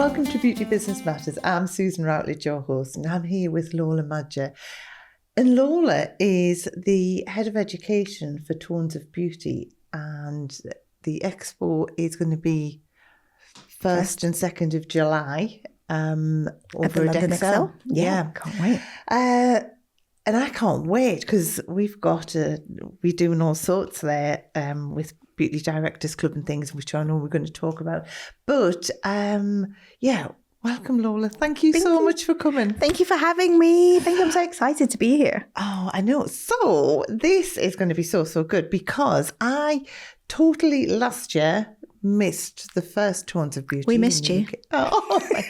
Welcome to Beauty Business Matters. I'm Susan Routledge, your host, and I'm here with Lola Maja. And Lola is the head of education for Tones of Beauty, and the expo is going to be 1st and 2nd of July over at London Excel. Yeah, can't wait. And I can't wait because we're doing all sorts there with Beauty Directors Club and things, which I know we're going to talk about. But welcome, Lola. Thank you so much for coming. Thank you for having me. I'm so excited to be here. Oh, I know. So this is going to be so good because I totally last year missed the first Tones of Beauty. We missed you. Oh my God.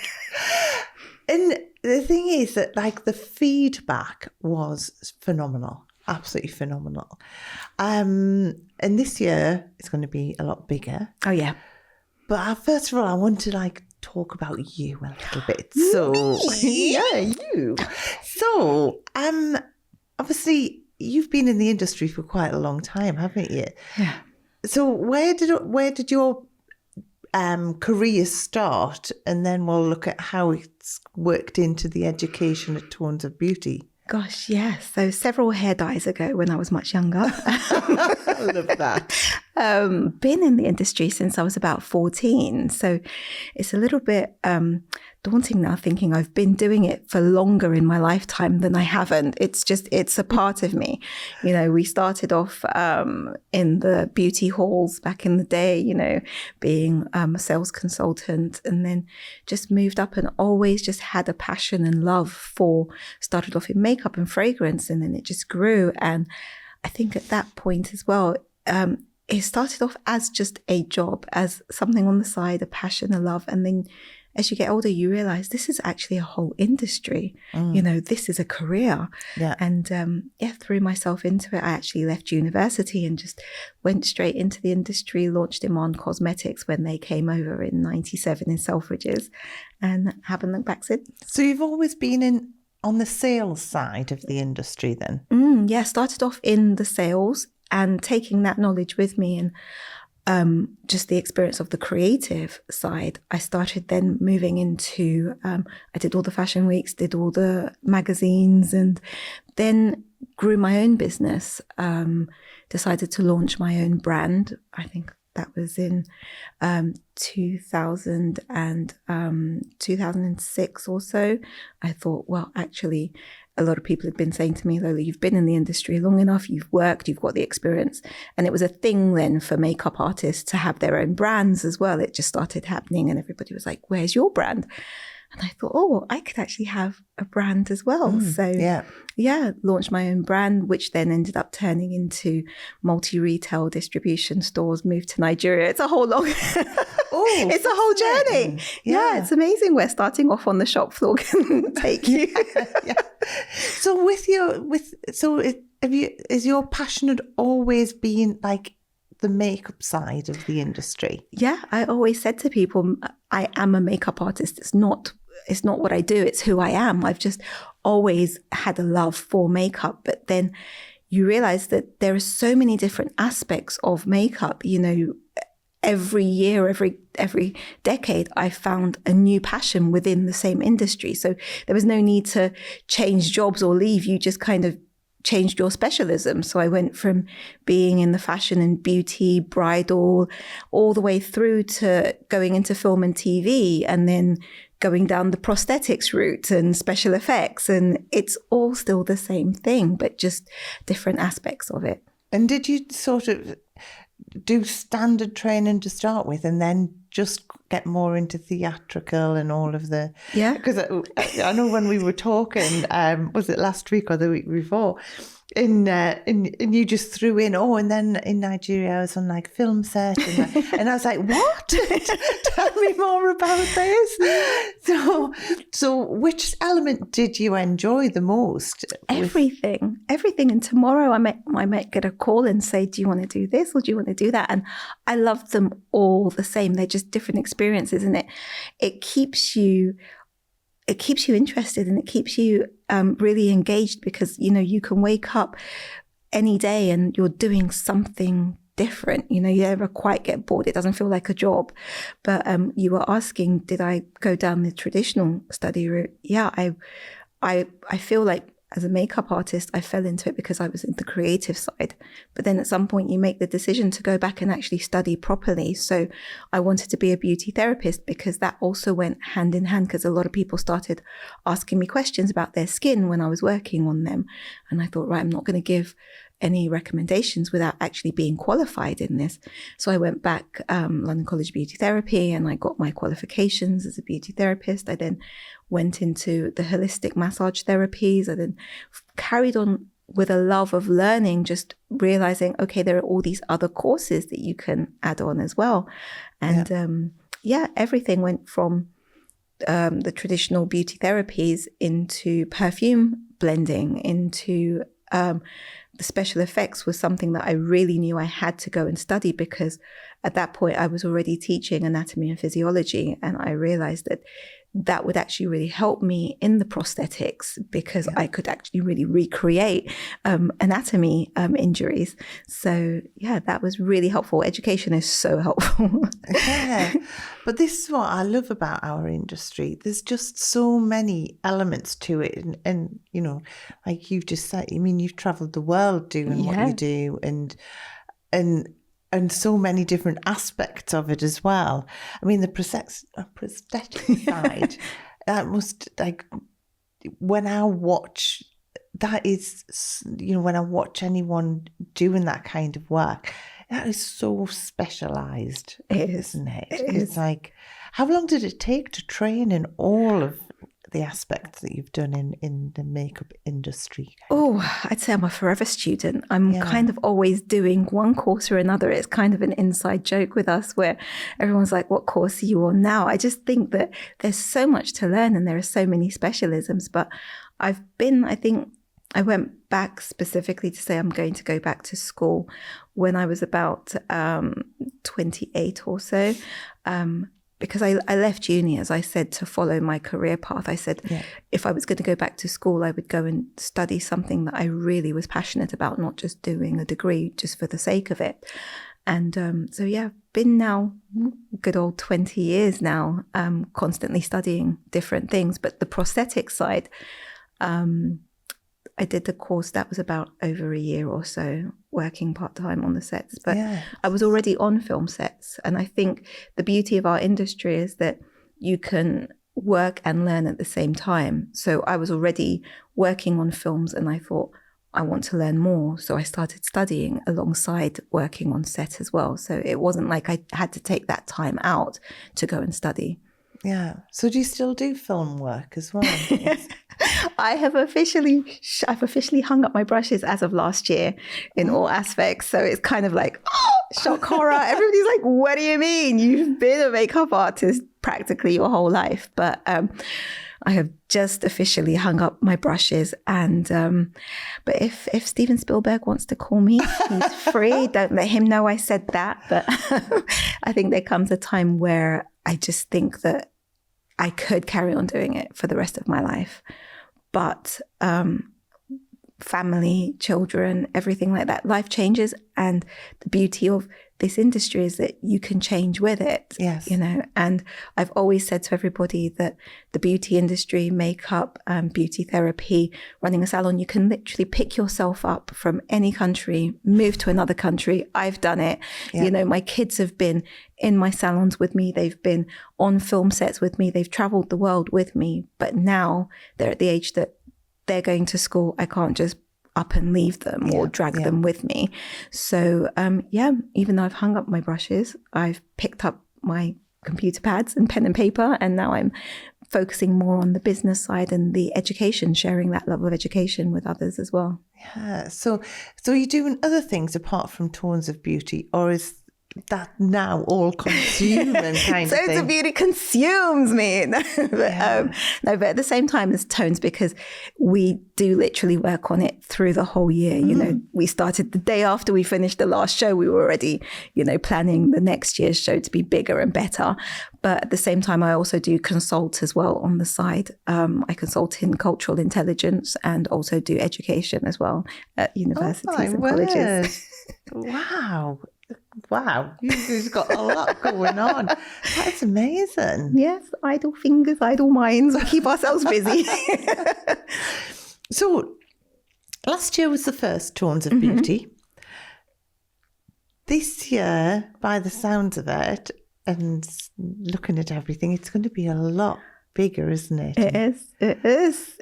And the thing is that the feedback was phenomenal, absolutely phenomenal. And this year it's going to be a lot bigger. Oh yeah. But first of all, I want to talk about you a little bit. So yeah, you. So obviously you've been in the industry for quite a long time, haven't you? Yeah. So where did your career start, and then we'll look at how it's worked into the education at Tones of Beauty. Gosh, yeah. So several hair dyes ago when I was much younger. I love that. Been in the industry since I was about 14. So it's a little bit daunting now thinking I've been doing it for longer in my lifetime than I haven't. It's a part of me. You know, we started off in the beauty halls back in the day, being a sales consultant, and then just moved up and always just had a passion and love started off in makeup and fragrance, and then it just grew. And I think at that point as well, it started off as just a job, as something on the side, a passion, a love. And then as you get older, you realize this is actually a whole industry. This is a career. Yeah. And threw myself into it. I actually left university and just went straight into the industry, launched Demand Cosmetics when they came over in 97 in Selfridges, and haven't looked back since. So you've always been on the sales side of the industry then? Yeah, started off in the sales and taking that knowledge with me and just the experience of the creative side. I started then moving into, I did all the fashion weeks, did all the magazines, and then grew my own business, decided to launch my own brand. I think that was in 2006 or so. I thought, well, actually, a lot of people had been saying to me, Lola, you've been in the industry long enough, you've worked, you've got the experience. And it was a thing then for makeup artists to have their own brands as well. It just started happening and everybody was like, where's your brand? And I thought, I could actually have a brand as well. Launched my own brand, which then ended up turning into multi-retail distribution stores, moved to Nigeria. It's a whole it's a whole journey. Yeah, it's amazing where starting off on the shop floor can take you. Yeah. So is your passion had always been the makeup side of the industry? Yeah, I always said to people, I am a makeup artist. It's not what I do, it's who I am. I've just always had a love for makeup. But then you realize that there are so many different aspects of makeup. Every year, every decade, I found a new passion within the same industry. So there was no need to change jobs or leave. You just kind of changed your specialism. So I went from being in the fashion and beauty, bridal, all the way through to going into film and TV, and then going down the prosthetics route and special effects. And it's all still the same thing, but just different aspects of it. And did you sort of do standard training to start with and then just get more into theatrical and all of the... Yeah. Because I know when we were talking, was it last week or the week before, and you just threw in, and then in Nigeria I was on film set and I was like, what? Tell me more about this. So which element did you enjoy the most? Everything. And tomorrow I might get a call and say, do you want to do this or do you want to do that? And I love them all the same. They're just different experiences, and it keeps you interested, and it keeps you really engaged, because you can wake up any day and you're doing something different. You never quite get bored. It doesn't feel like a job. But you were asking, did I go down the traditional study route? Yeah, I feel like as a makeup artist, I fell into it because I was in the creative side. But then at some point you make the decision to go back and actually study properly. So I wanted to be a beauty therapist because that also went hand in hand, because a lot of people started asking me questions about their skin when I was working on them. And I thought, right, I'm not going to give any recommendations without actually being qualified in this. So I went back, London College of Beauty Therapy, and I got my qualifications as a beauty therapist. I then went into the holistic massage therapies. I then carried on with a love of learning, just realizing, okay, there are all these other courses that you can add on as well. And everything went from the traditional beauty therapies into perfume blending, into the special effects was something that I really knew I had to go and study, because at that point I was already teaching anatomy and physiology, and I realized that that would actually really help me in the prosthetics, because I could actually really recreate anatomy injuries. So that was really helpful. Education is so helpful. Yeah, but this is what I love about our industry. There's just so many elements to it, and like you've just said, I mean, you've traveled the world doing what you do, and so many different aspects of it as well. I mean, the prosthetic side, that must, like, when I watch, that is, when I watch anyone doing that kind of work, that is so specialised, isn't it? It's like, how long did it take to train in all of the aspects that you've done in the makeup industry? Oh, I'd say I'm a forever student. I'm kind of always doing one course or another. It's kind of an inside joke with us where everyone's like, what course are you on now? I just think that there's so much to learn and there are so many specialisms. But I went back specifically to say I'm going to go back to school when I was about 28 or so. Because I left uni, as I said, to follow my career path. I said, if I was going to go back to school, I would go and study something that I really was passionate about, not just doing a degree just for the sake of it. And been now a good old 20 years now, constantly studying different things. But the prosthetic side, I did the course, that was about over a year or so, working part-time on the sets. But I was already on film sets. And I think the beauty of our industry is that you can work and learn at the same time. So I was already working on films and I thought, I want to learn more. So I started studying alongside working on set as well. So it wasn't like I had to take that time out to go and study. Yeah. So do you still do film work as well? I've officially hung up my brushes as of last year in all aspects. So it's kind of like, shock horror. Everybody's like, what do you mean? You've been a makeup artist practically your whole life. But I have just officially hung up my brushes. And but if Steven Spielberg wants to call me, he's free. Don't let him know I said that. But I think there comes a time where I just think that I could carry on doing it for the rest of my life. But family, children, everything like that, life changes. And the beauty of this industry is that you can change with it. Yes. And I've always said to everybody that the beauty industry, makeup, beauty therapy, running a salon, you can literally pick yourself up from any country, move to another country. I've done it. Yeah. My kids have been in my salons with me. They've been on film sets with me. They've traveled the world with me. But now they're at the age that they're going to school. I can't just up and leave them or drag them with me. So, even though I've hung up my brushes, I've picked up my computer pads and pen and paper, and now I'm focusing more on the business side and the education, sharing that love of education with others as well. Yeah. So you're doing other things apart from Tones of Beauty, or is that now all consuming kind of thing? Tones of Beauty consumes me. But at the same time as Tones, because we do literally work on it through the whole year. We started the day after we finished the last show. We were already, planning the next year's show to be bigger and better. But at the same time, I also do consult as well on the side. I consult in cultural intelligence and also do education as well at universities and colleges. Wow. wow, you've got a lot going on. That's amazing. Yes, idle fingers, idle minds. We keep ourselves busy. So last year was the first Tones of Beauty. This year, by the sounds of it, and looking at everything, it's going to be a lot bigger, isn't it? It is.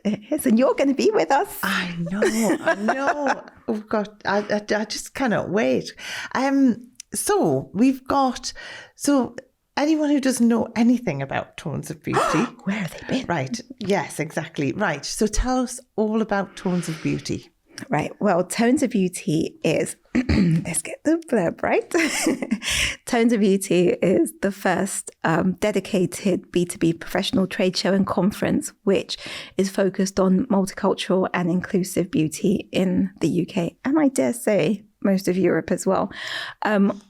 And you're going to be with us. I know. Oh God, I just cannot wait. So anyone who doesn't know anything about Tones of Beauty. Where have they been? Right. Yes, exactly. Right. So tell us all about Tones of Beauty. Right. Well, Tones of Beauty is, let's get the blurb right. Tones of Beauty is the first dedicated B2B professional trade show and conference, which is focused on multicultural and inclusive beauty in the UK. And I dare say most of Europe as well.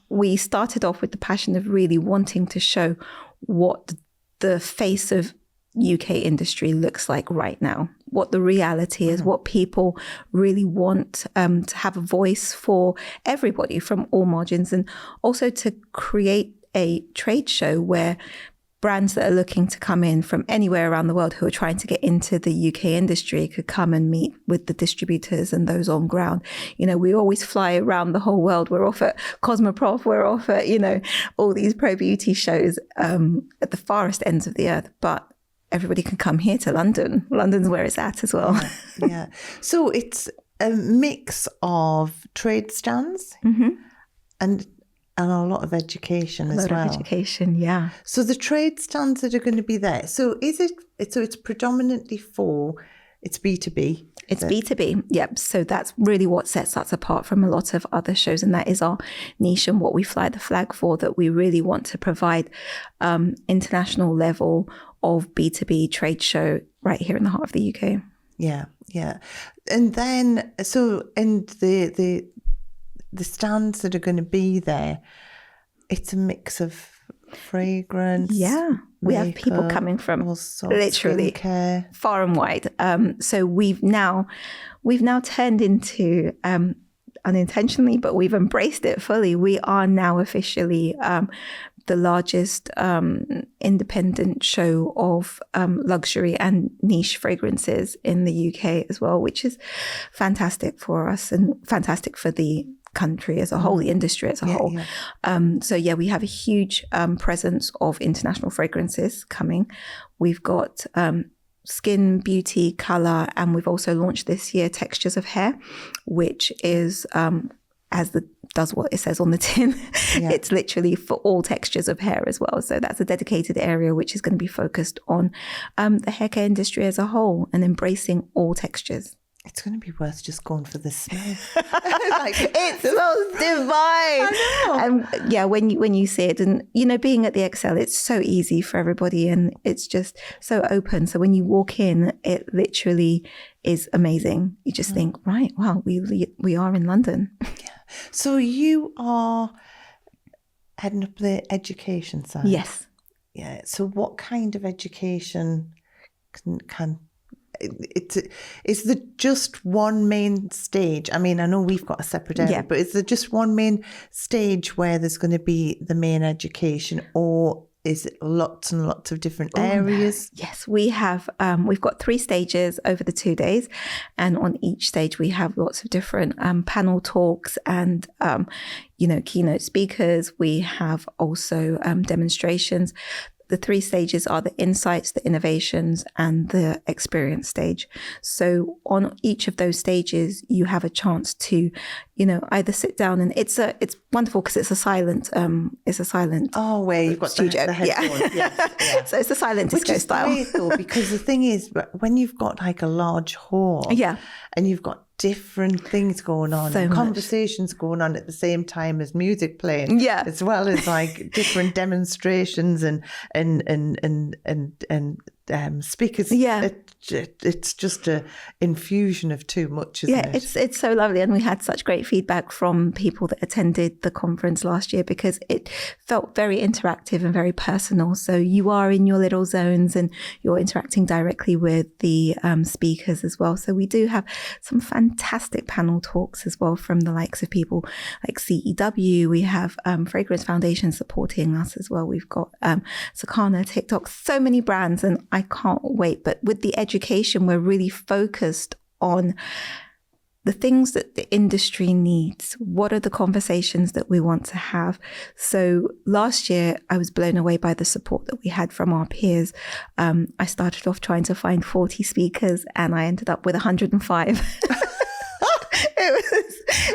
We started off with the passion of really wanting to show what the face of UK industry looks like right now, what the reality is, what people really want to have a voice for everybody from all margins, and also to create a trade show where brands that are looking to come in from anywhere around the world who are trying to get into the UK industry could come and meet with the distributors and those on ground. You know, we always fly around the whole world. We're off at Cosmoprof, we're off at, all these pro beauty shows at the farthest ends of the earth. But everybody can come here to London. London's where it's at as well. Yeah. So it's a mix of trade stands and a lot of education as well. A lot of education, yeah. So the trade stands that are going to be there. So it's predominantly it's B2B. It's B2B, yep. So that's really what sets us apart from a lot of other shows. And that is our niche and what we fly the flag for, that we really want to provide international level of B2B trade show right here in the heart of the UK. Yeah. And then, and the stands that are going to be there, it's a mix of fragrance. Yeah. We have people coming from literally skincare, far and wide. So we've now turned into, unintentionally, but we've embraced it fully. We are now officially the largest independent show of luxury and niche fragrances in the UK as well, which is fantastic for us and fantastic for the country as a whole, the industry as a whole. Yeah. We have a huge presence of international fragrances coming. We've got skin, beauty, color, and we've also launched this year textures of hair, which is does what it says on the tin. Yeah. It's literally for all textures of hair as well. So that's a dedicated area which is going to be focused on the hair care industry as a whole and embracing all textures. It's going to be worth just going for the smell. It smells divine. I know. When you see it, and being at the Excel, it's so easy for everybody, and it's just so open. So when you walk in, it literally is amazing. You just think, right, wow, we are in London. Yeah. So you are heading up the education side. Yes. Yeah. So what kind of education can is there just one main stage? I mean, I know we've got a separate area, but is there just one main stage where there's going to be the main education, or is it lots and lots of different areas? No. Yes, we have. We've got 3 stages over the 2 days, and on each stage we have lots of different panel talks and keynote speakers. We have also demonstrations. The 3 stages are the insights, the innovations, and the experience stage. So on each of those stages, you have a chance to, either sit down, and it's wonderful because it's a silent. Oh, where you've got studio. The headphones. Yeah. So it's a silent disco style. Which is great though, because the thing is, when you've got like a large hall, and you've got different things going on, and conversations going on at the same time as music playing, as well as like different demonstrations and speakers. Yeah. It's just a infusion of too much, isn't it? It's so lovely. And we had such great feedback from people that attended the conference last year because it felt very interactive and very personal. So you are in your little zones and you're interacting directly with the speakers as well. So we do have some fantastic panel talks as well from the likes of people like CEW. We have Fragrance Foundation supporting us as well. We've got Sakana, TikTok, so many brands, and I can't wait. But with the education, we're really focused on the things that the industry needs. What are the conversations that we want to have? So last year, I was blown away by the support that we had from our peers. I started off trying to find 40 speakers and I ended up with 105.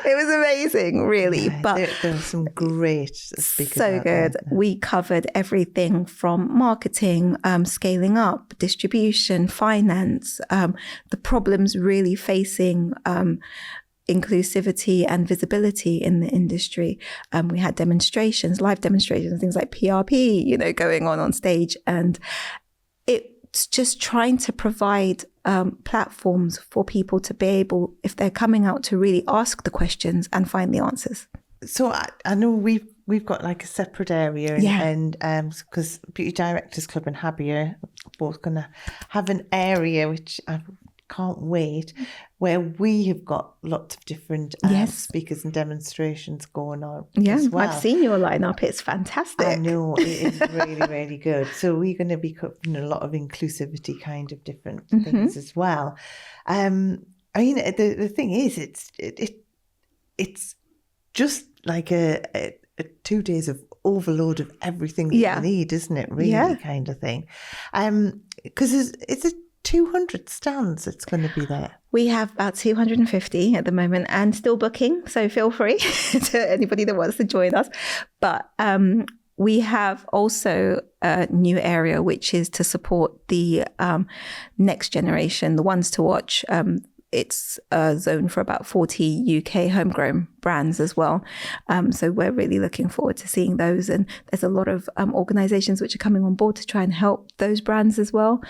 It was amazing, really. Yeah, but there were some great speakers. So good. We covered everything from marketing, scaling up, distribution, finance, the problems really facing inclusivity and visibility in the industry. We had demonstrations, live demonstrations, things like PRP, going on stage, and it's just trying to provide platforms for people to be able, if they're coming out, to really ask the questions and find the answers. So I know we've got like a separate area, and because Beauty Directors Club and Happy are both going to have an area which I can't wait, where we have got lots of different speakers and demonstrations going on. Yeah, as well. I've seen your lineup. It's fantastic. I know, it is really, really good. So we're going to be covering a lot of inclusivity kind of different things as well. I mean, the thing is, it's just like a 2 days of overload of everything that you need, isn't it? Really, kind of thing. Because it's a 200 stands that's going to be there. We have about 250 at the moment and still booking. So feel free to anybody that wants to join us. But we have also a new area, which is to support the next generation, the ones to watch. It's a zone for about 40 UK homegrown brands as well. So we're really looking forward to seeing those. And there's a lot of organizations which are coming on board to try and help those brands as well.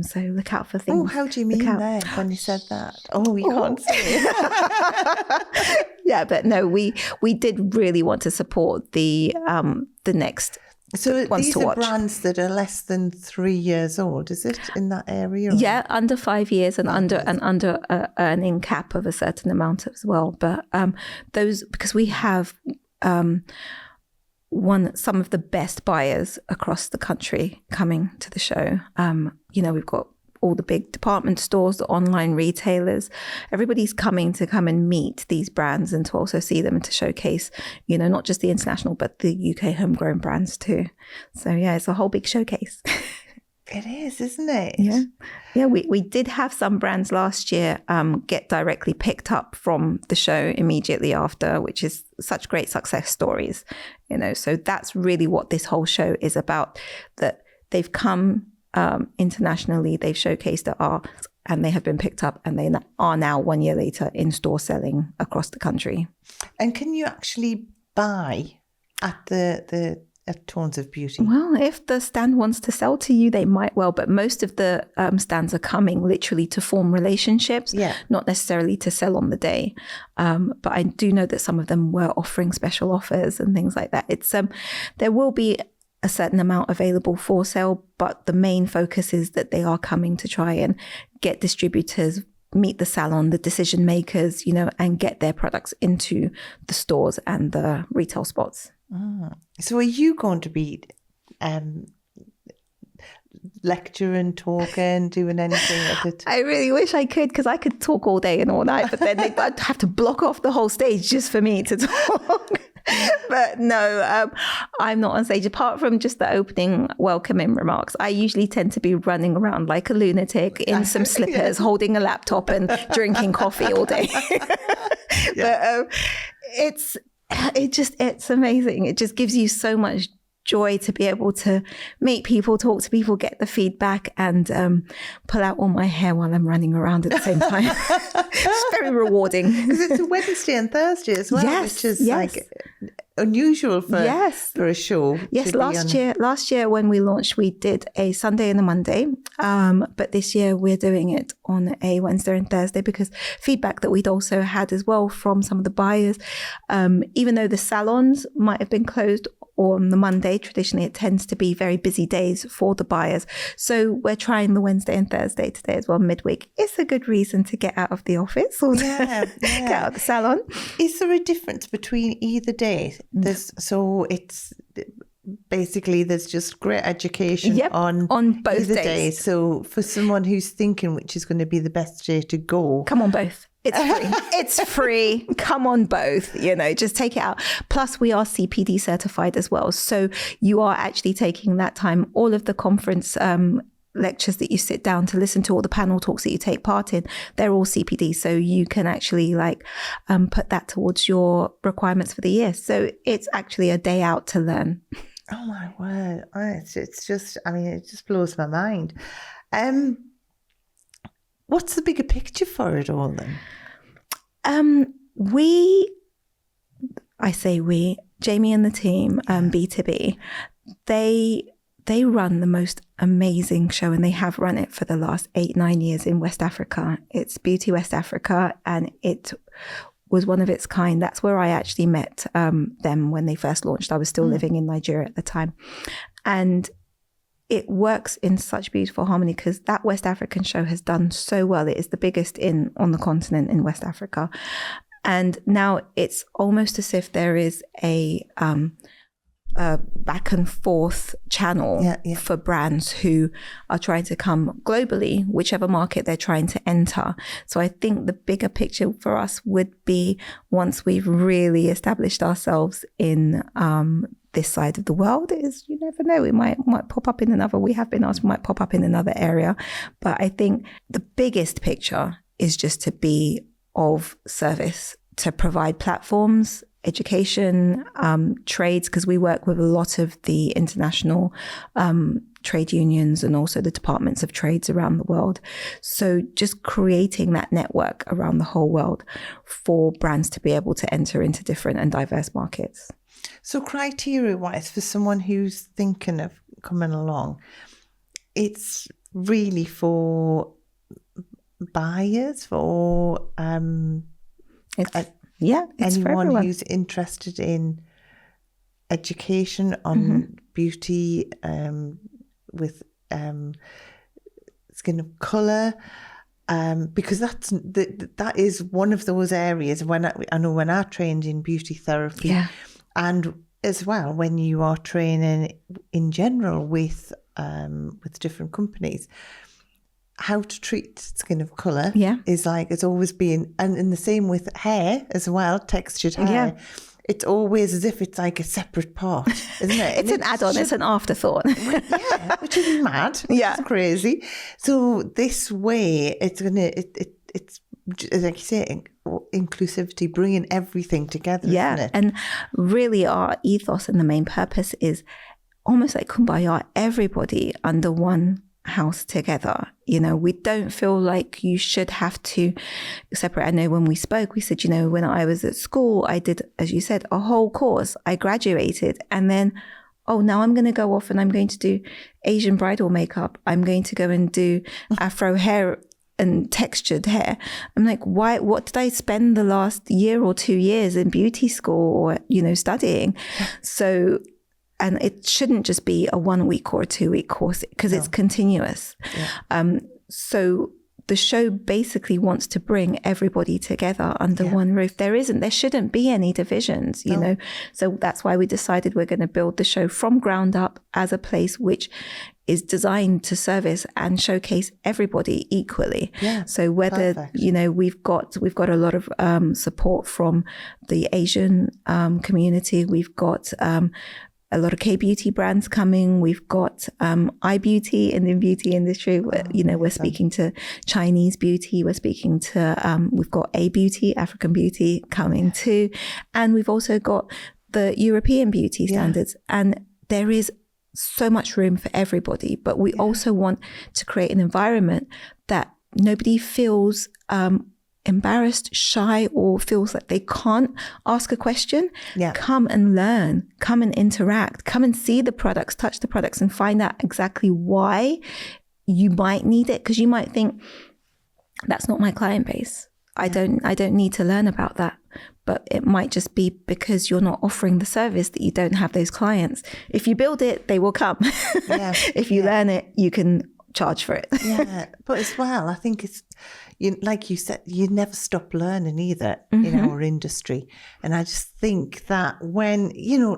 So look out for things. Oh, how do you mean there when you said that? Oh, we can't see it. Yeah, but no, we did really want to support the next. So these are brands that are less than 3 years old, is it, in that area? Or? Yeah, under 5 years and under earning cap of a certain amount as well. But those, because we have some of the best buyers across the country coming to the show. We've got all the big department stores, the online retailers, everybody's coming to come and meet these brands and to also see them and to showcase, not just the international, but the UK homegrown brands too. So yeah, it's a whole big showcase. It is, isn't it? Yeah. We did have some brands last year get directly picked up from the show immediately after, which is such great success stories, so that's really what this whole show is about, that they've come internationally, they've showcased their art and they have been picked up and they are now 1 year later in store selling across the country. And can you actually buy at at Tones of Beauty? Well, if the stand wants to sell to you, they might well, but most of the stands are coming literally to form relationships, not necessarily to sell on the day. But I do know that some of them were offering special offers and things like that. It's there will be a certain amount available for sale, but the main focus is that they are coming to try and get distributors, meet the salon, the decision makers, and get their products into the stores and the retail spots. So are you going to be lecturing, talking, doing anything at it? I really wish I could, because I could talk all day and all night, but then I'd have to block off the whole stage just for me to talk. But no, I'm not on stage, apart from just the opening welcoming remarks. I usually tend to be running around like a lunatic in some slippers, holding a laptop and drinking coffee all day. But it's amazing. It just gives you so much joy to be able to meet people, talk to people, get the feedback, and pull out all my hair while I'm running around at the same time. It's very rewarding. Because it's a Wednesday and Thursday as well, which is like unusual for Yes. for a show. Yes, last year when we launched, we did a Sunday and a Monday. But this year we're doing it on a Wednesday and Thursday because feedback that we'd also had as well from some of the buyers, even though the salons might have been closed on the Monday, traditionally it tends to be very busy days for the buyers. So we're trying the Wednesday and Thursday today as well, midweek. It's a good reason to get out of the office or get out of the salon. Is there a difference between either day? It's basically there's just great education on both either days. So for someone who's thinking which is going to be the best day to go, come on both. It's free. It's free. Come on both, just take it out. Plus we are CPD certified as well. So you are actually taking that time, all of the conference lectures that you sit down to listen to, all the panel talks that you take part in, they're all CPD. So you can actually put that towards your requirements for the year. So it's actually a day out to learn. Oh my word. It's just, it just blows my mind. What's the bigger picture for it all then? Jamie and the team, B2B, they run the most amazing show, and they have run it for the last 8-9 years in West Africa. It's Beauty West Africa, and it was one of its kind. That's where I actually met them when they first launched. I was still living in Nigeria at the time. And it works in such beautiful harmony because that West African show has done so well. It is the biggest on the continent in West Africa. And now it's almost as if there is a back and forth channel for brands who are trying to come globally, whichever market they're trying to enter. So I think the bigger picture for us would be once we've really established ourselves in this side of the world, is you never know, it might pop up in another, we have been asked, we might pop up in another area. But I think the biggest picture is just to be of service, to provide platforms, education, trades, because we work with a lot of the international trade unions and also the departments of trades around the world. So just creating that network around the whole world for brands to be able to enter into different and diverse markets. So criteria-wise, for someone who's thinking of coming along, it's really for buyers, for it's anyone who's interested in education on beauty with skin of colour, because that is one of those areas. When I know when I trained in beauty therapy, and as well when you are training in general with different companies, how to treat skin of colour is it's always been, and in the same with hair as well, textured hair. It's always as if it's like a separate part, isn't it? It's an add-on, it's an afterthought. Which is mad. It's crazy. So this way, it's like you say, inclusivity, bringing everything together, isn't it? And really our ethos and the main purpose is almost like kumbaya, everybody under one house together. We don't feel like you should have to separate. I know when we spoke, we said, when I was at school, I did, as you said, a whole course. I graduated and then, now I'm going to go off and I'm going to do Asian bridal makeup. I'm going to go and do Afro hair and textured hair. I'm like, why? What did I spend the last year or 2 years in beauty school or, studying? So, and it shouldn't just be a 1 week or a 2 week course because it's continuous. So the show basically wants to bring everybody together under one roof. There shouldn't be any divisions, you know. So that's why we decided we're going to build the show from ground up as a place which is designed to service and showcase everybody equally. So whether, we've got a lot of support from the Asian community. We've got a lot of K-beauty brands coming. We've got iBeauty in the beauty industry. We're speaking to Chinese beauty. We're speaking to, we've got A-beauty, African beauty coming too. And we've also got the European beauty standards. And there is so much room for everybody. But we also want to create an environment that nobody feels embarrassed, shy, or feels like they can't ask a question, come and learn, come and interact, come and see the products, touch the products, and find out exactly why you might need it. Because you might think, that's not my client base. I don't need to learn about that. But it might just be because you're not offering the service that you don't have those clients. If you build it, they will come. If you learn it, you can charge for it. But as well, I think it's, like you said, you never stop learning either in our industry. And I just think that when,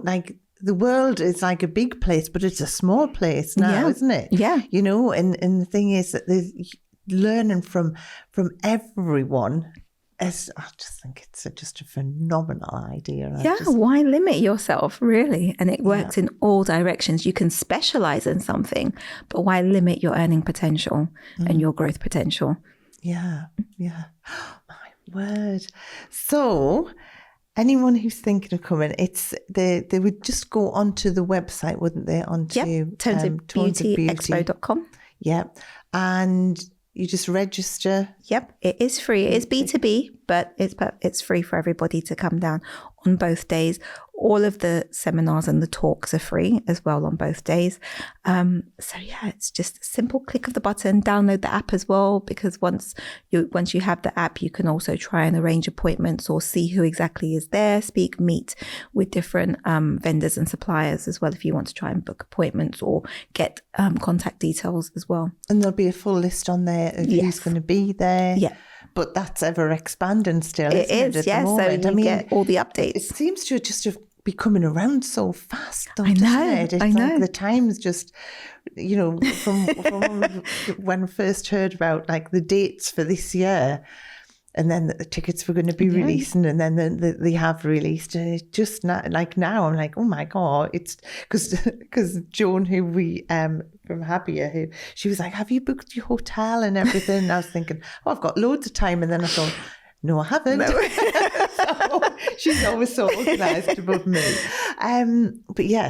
like, the world is like a big place, but it's a small place now, isn't it? And the thing is that there's learning from everyone. I just think it's just a phenomenal idea. Why limit yourself, really? And it works in all directions. You can specialize in something, but why limit your earning potential and your growth potential? My word. So anyone who's thinking of coming, they would just go onto the website, wouldn't they? Onto tonesofbeautyexpo.com. And you just register. It is free. It is B2B, but it's free for everybody to come down on both days. All of the seminars and the talks are free as well on both days. It's just a simple click of the button. Download the app as well, because once you have the app, you can also try and arrange appointments or see who exactly is there, meet with different vendors and suppliers as well, if you want to try and book appointments or get contact details as well. And there'll be a full list on there of who's going to be there. But that's ever expanding still, isn't it? At the moment. So you get all the updates. It seems to just be coming around so fast, though, doesn't it? It's like the time's just, from when I first heard about like the dates for this year, and then the tickets were going to be releasing, and then they have released. And it's just now, I'm like, oh my God, it's because Joan, who we from Happier, she was like, have you booked your hotel and everything? And I was thinking, I've got loads of time, and then I thought, no, I haven't. So she's always so organised above me.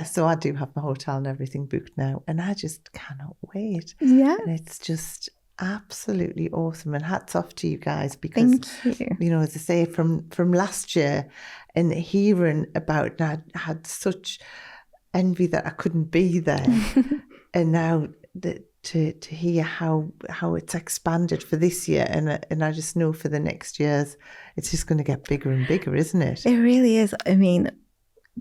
So I do have my hotel and everything booked now, and I just cannot wait. And it's just absolutely awesome, and hats off to you guys, because thank you. As I say, from last year and hearing about it, I had such envy that I couldn't be there. And now to hear how it's expanded for this year, and I just know for the next years it's just going to get bigger and bigger, isn't it? It really is. I mean,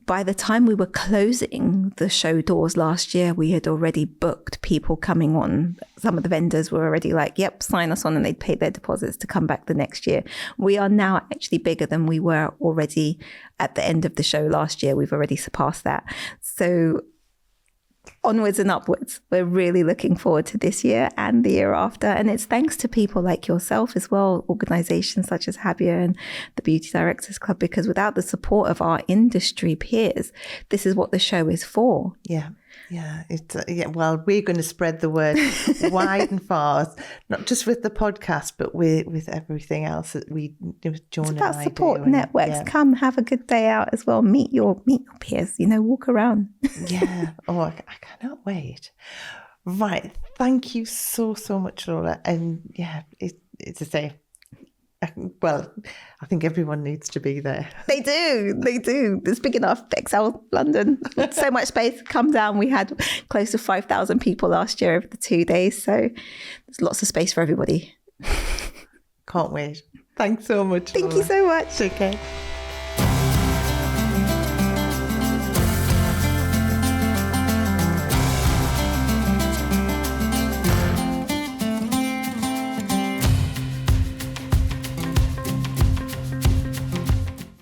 by the time we were closing the show doors last year, we had already booked people coming on. Some of the vendors were already like, yep, sign us on, and they'd paid their deposits to come back the next year. We are now actually bigger than we were already at the end of the show last year. We've already surpassed that. So onwards and upwards. We're really looking forward to this year and the year after. And it's thanks to people like yourself as well, organizations such as Habia and the Beauty Directors Club, because without the support of our industry peers, this is what the show is for. Well, we're going to spread the word wide and far, not just with the podcast, but with everything else that we, Joan and I do. It's about support networks. Come have a good day out as well. Meet your peers. Walk around. I cannot wait. Right, thank you so much, Lola. And it's a say. Well, I think everyone needs to be there. They do. It's big enough. Excel London. So much space. Come down. We had close to 5,000 people last year over the 2 days. So there's lots of space for everybody. Can't wait. Thanks so much. Thank you so much. Take care.